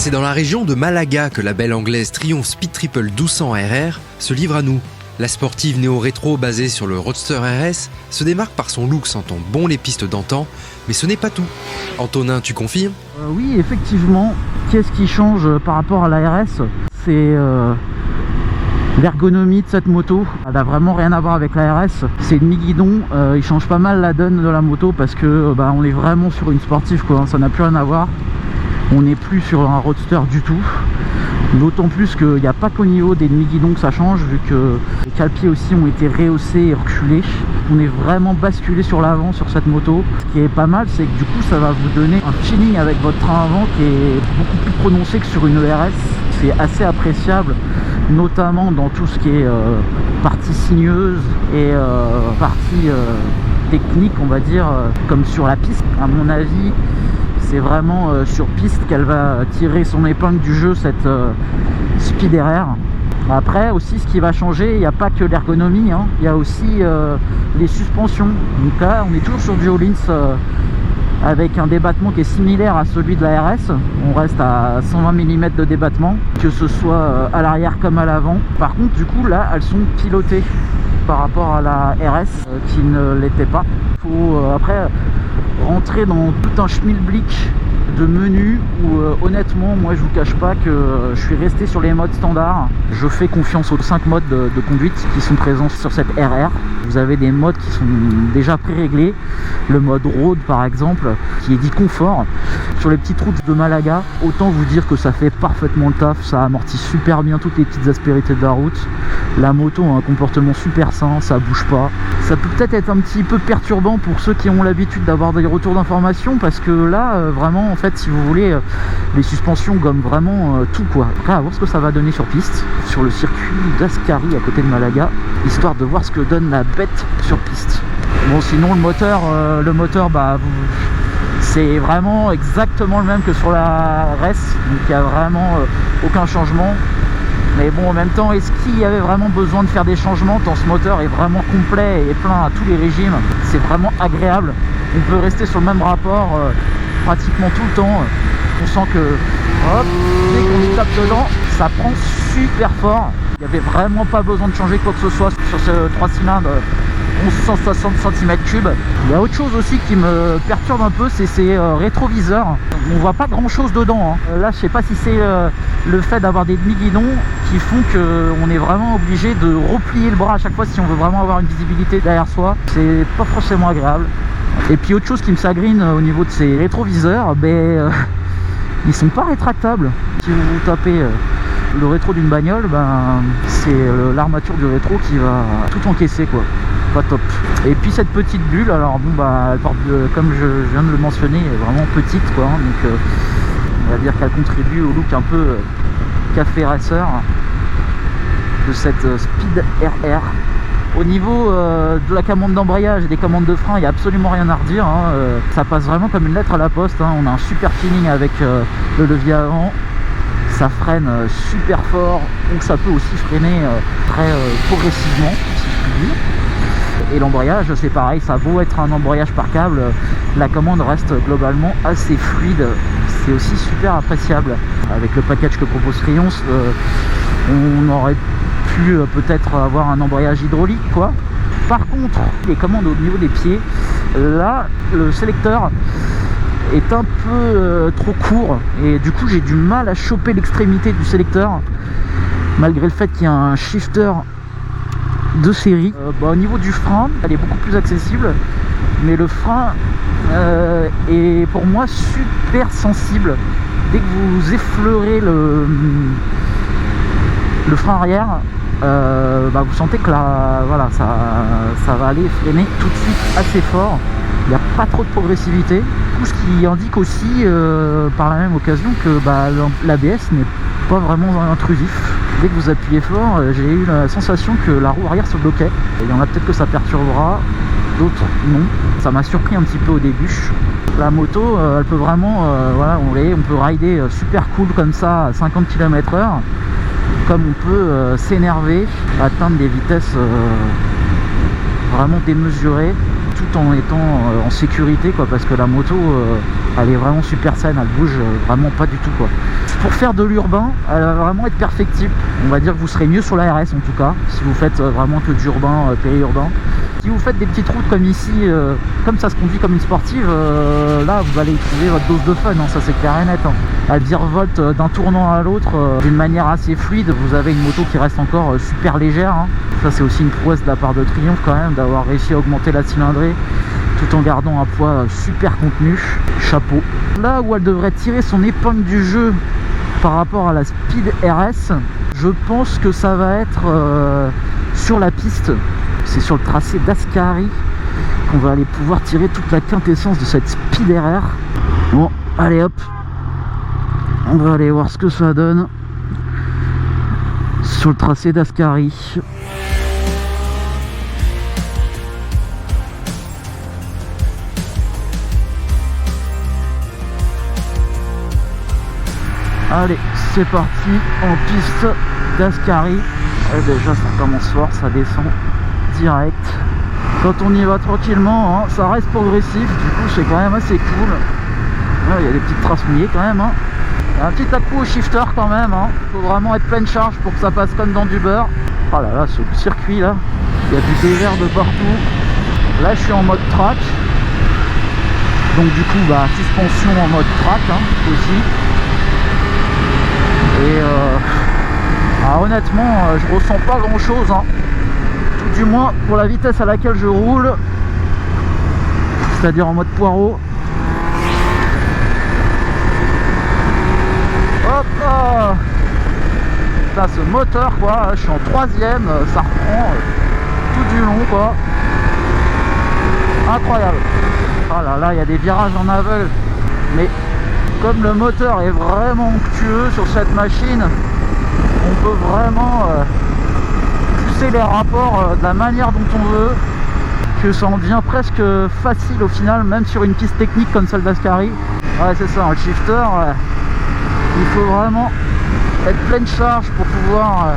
C'est dans la région de Malaga que la belle anglaise Triumph Speed Triple 1200 RR se livre à nous. La sportive néo-rétro basée sur le Roadster RS se démarque par son look sentant bon les pistes d'antan, mais ce n'est pas tout. Antonin, tu confirmes ? Oui, effectivement. Qu'est-ce qui change par rapport à la RS ? C'est l'ergonomie de cette moto. Elle n'a vraiment rien à voir avec la RS. C'est demi-guidon. Il change pas mal la donne de la moto parce que on est vraiment sur une sportive, quoi. Ça n'a plus rien à voir. On n'est plus sur un roadster du tout. D'autant plus qu'il n'y a pas qu'au niveau des demi-guidons que ça change, vu que les cale-pieds aussi ont été rehaussés et reculés. On est vraiment basculé sur l'avant sur cette moto. Ce qui est pas mal, c'est que du coup ça va vous donner un feeling avec votre train avant qui est beaucoup plus prononcé que sur une ERS. C'est assez appréciable, notamment dans tout ce qui est partie sinueuse et partie technique, on va dire, comme sur la piste. À mon avis, c'est vraiment sur piste qu'elle va tirer son épingle du jeu, cette Speed RR. Après aussi, ce qui va changer, il n'y a pas que l'ergonomie, hein, il y a aussi les suspensions. Donc là on est toujours sur du Öhlins avec un débattement qui est similaire à celui de la RS. On reste à 120 mm de débattement, que ce soit à l'arrière comme à l'avant. Par contre du coup là elles sont pilotées par rapport à la RS qui ne l'était pas. Il faut après rentrer dans tout un schmilblick de menu où honnêtement moi je vous cache pas que je suis resté sur les modes standards. Je fais confiance aux 5 modes de conduite qui sont présents sur cette RR. Vous avez des modes qui sont déjà pré-réglés, le mode road par exemple qui est dit confort. Sur les petites routes de Malaga, autant vous dire que ça fait parfaitement le taf, ça amortit super bien toutes les petites aspérités de la route. La moto a un comportement super sain, ça bouge pas. Ça peut peut-être être un petit peu perturbant pour ceux qui ont l'habitude d'avoir des retours d'informations, parce que là vraiment en fait si vous voulez les suspensions gomment vraiment tout, quoi. Après à voir ce que ça va donner sur piste, sur le circuit d'Ascari à côté de Malaga, histoire de voir ce que donne la bête sur piste. Bon sinon le moteur c'est vraiment exactement le même que sur la RS, donc il n'y a vraiment aucun changement. Mais bon, en même temps, est-ce qu'il y avait vraiment besoin de faire des changements tant ce moteur est vraiment complet et plein à tous les régimes? C'est vraiment agréable. On peut rester sur le même rapport pratiquement tout le temps. On sent que, hop, dès qu'on y tape dedans, ça prend super fort. Il n'y avait vraiment pas besoin de changer quoi que ce soit sur ce 3 cylindres 1160 cm3. Il y a autre chose aussi qui me perturbe un peu, c'est ces rétroviseurs. On voit pas grand chose dedans, hein. Là je sais pas si c'est le fait d'avoir des demi-guidons qui font qu'on est vraiment obligé de replier le bras à chaque fois si on veut vraiment avoir une visibilité derrière soi. C'est pas forcément agréable. Et puis autre chose qui me sagrine au niveau de ces rétroviseurs, ils sont pas rétractables. Si vous tapez le rétro d'une bagnole, c'est l'armature du rétro qui va tout encaisser, quoi. Pas top. Et puis cette petite bulle, alors bon elle porte comme je viens de le mentionner, elle est vraiment petite, quoi, hein, donc on va dire qu'elle contribue au look un peu café racer de cette Speed RR. Au niveau de la commande d'embrayage et des commandes de frein, il n'y a absolument rien à redire, hein. Ça passe vraiment comme une lettre à la poste, hein. On a un super feeling avec le levier avant. Ça freine super fort, donc ça peut aussi freiner très progressivement, si je puis dire. Et l'embrayage c'est pareil, ça a beau être un embrayage par câble, la commande reste globalement assez fluide. C'est aussi super appréciable. Avec le package que propose Triumph, on aurait pu peut-être avoir un embrayage hydraulique, quoi. Par contre, les commandes au niveau des pieds, là le sélecteur est un peu trop court et du coup j'ai du mal à choper l'extrémité du sélecteur malgré le fait qu'il y a un shifter de série. Au niveau du frein, elle est beaucoup plus accessible, mais le frein est pour moi super sensible. Dès que vous effleurez le frein arrière, vous sentez que voilà, ça va aller freiner tout de suite assez fort. Il n'y a pas trop de progressivité, tout ce qui indique aussi par la même occasion que l'ABS n'est pas vraiment intrusif. Dès que vous appuyez fort, j'ai eu la sensation que la roue arrière se bloquait. Il y en a peut-être que ça perturbera, d'autres non. Ça m'a surpris un petit peu au début. La moto, elle peut vraiment, on peut rider super cool comme ça à 50 km/h, comme on peut s'énerver, atteindre des vitesses vraiment démesurées, tout en étant en sécurité, quoi, parce que la moto Elle est vraiment super saine, elle bouge vraiment pas du tout quoi. Pour faire de l'urbain, elle va vraiment être perfectible. On va dire que vous serez mieux sur la RS en tout cas, si vous faites vraiment que du urbain, périurbain. Si vous faites des petites routes comme ici, comme ça se conduit comme une sportive, là vous allez y trouver votre dose de fun, hein, ça c'est clair et net. Hein. Elle virevolte d'un tournant à l'autre d'une manière assez fluide. Vous avez une moto qui reste encore super légère. Hein. Ça c'est aussi une prouesse de la part de Triumph quand même, d'avoir réussi à augmenter la cylindrée tout en gardant un poids super contenu. Chapeau. Là où elle devrait tirer son épingle du jeu par rapport à la Speed RS, je pense que ça va être sur la piste. C'est sur le tracé d'Ascari qu'on va aller pouvoir tirer toute la quintessence de cette Speed RR. Bon, allez hop, on va aller voir ce que ça donne sur le tracé d'Ascari. Allez, c'est parti en piste d'Ascari. Déjà ça commence fort, ça descend direct. Quand on y va tranquillement, hein, ça reste progressif, du coup c'est quand même assez cool. Il y a des petites traces mouillées quand même. Hein. Il y a un petit coup au shifter quand même. Hein. Faut vraiment être pleine charge pour que ça passe comme dans du beurre. Oh là là, ce circuit là, il y a du désert de partout. Là je suis en mode track. Donc du coup suspension en mode track aussi. Et honnêtement, je ressens pas grand chose, hein. Tout du moins pour la vitesse à laquelle je roule, c'est-à-dire en mode poireau. Hop là. Putain, ce moteur quoi, je suis en 3ème, ça reprend tout du long quoi. Incroyable. Ah là là, il y a des virages en aveugle, mais comme le moteur est vraiment onctueux sur cette machine, on peut vraiment pousser les rapports de la manière dont on veut, que ça en devient presque facile au final, même sur une piste technique comme celle d'Ascari. Ouais, c'est ça, le shifter, il faut vraiment être pleine charge pour pouvoir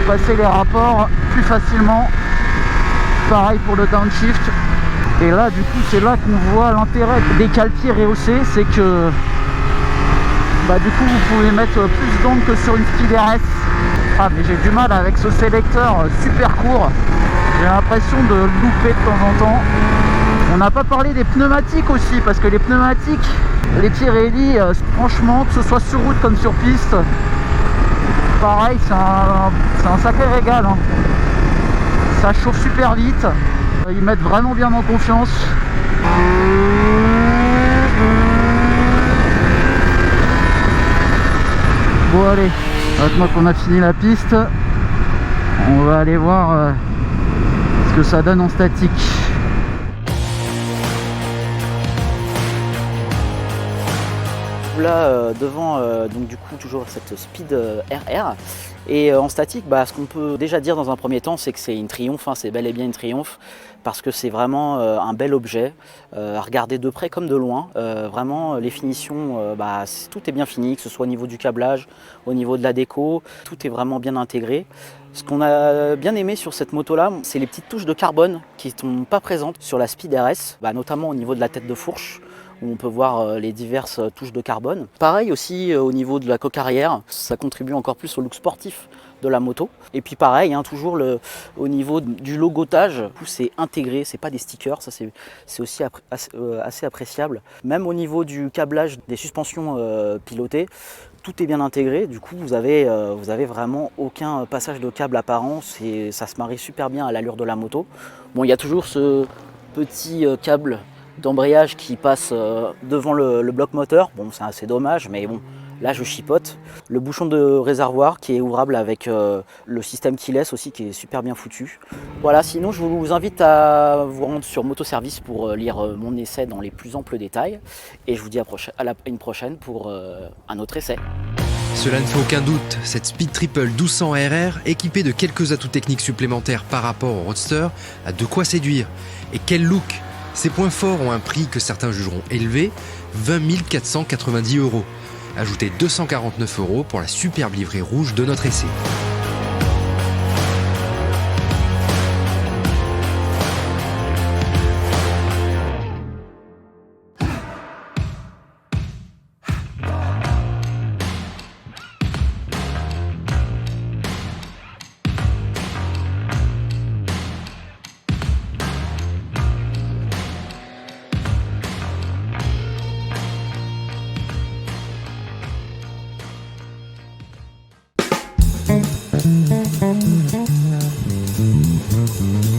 passer les rapports plus facilement. Pareil pour le downshift. Et là, du coup, c'est là qu'on voit l'intérêt des cale-pieds rehaussés, c'est que du coup vous pouvez mettre plus d'angles que sur une Speed RS. Ah mais j'ai du mal avec ce sélecteur super court, j'ai l'impression de louper de temps en temps. On n'a pas parlé des pneumatiques aussi, parce que les pneumatiques, les Pirelli, franchement, que ce soit sur route comme sur piste, pareil, c'est un sacré régal. Hein. Ça chauffe super vite, ils mettent vraiment bien en confiance. Bon allez, maintenant qu'on a fini la piste, on va aller voir ce que ça donne en statique. Là devant donc du coup toujours cette Speed RR, et en statique ce qu'on peut déjà dire dans un premier temps, c'est que c'est une Triumph, hein, c'est bel et bien une Triumph, parce que c'est vraiment un bel objet à regarder de près comme de loin. Vraiment les finitions, tout est bien fini, que ce soit au niveau du câblage, au niveau de la déco, tout est vraiment bien intégré. Ce qu'on a bien aimé sur cette moto là, c'est les petites touches de carbone qui ne sont pas présentes sur la Speed RS, notamment au niveau de la tête de fourche, où on peut voir les diverses touches de carbone. Pareil aussi au niveau de la coque arrière, ça contribue encore plus au look sportif de la moto. Et puis pareil, toujours au niveau du logotage, c'est intégré, c'est pas des stickers, ça c'est aussi assez appréciable. Même au niveau du câblage des suspensions pilotées, tout est bien intégré, du coup vous avez vraiment aucun passage de câble apparent, ça se marie super bien à l'allure de la moto. Bon, il y a toujours ce petit câble d'embrayage qui passe devant le bloc moteur, bon c'est assez dommage, mais bon, là je chipote. Le bouchon de réservoir qui est ouvrable avec le système keyless aussi, qui est super bien foutu. Voilà, sinon je vous invite à vous rendre sur Motoservice pour lire mon essai dans les plus amples détails, et je vous dis à une prochaine pour un autre essai. Cela ne fait aucun doute, cette Speed Triple 1200 RR, équipée de quelques atouts techniques supplémentaires par rapport au Roadster, a de quoi séduire. Et quel look! Ces points forts ont un prix que certains jugeront élevé, 20 490 €. Ajoutez 249 € pour la superbe livrée rouge de notre essai. Ciao.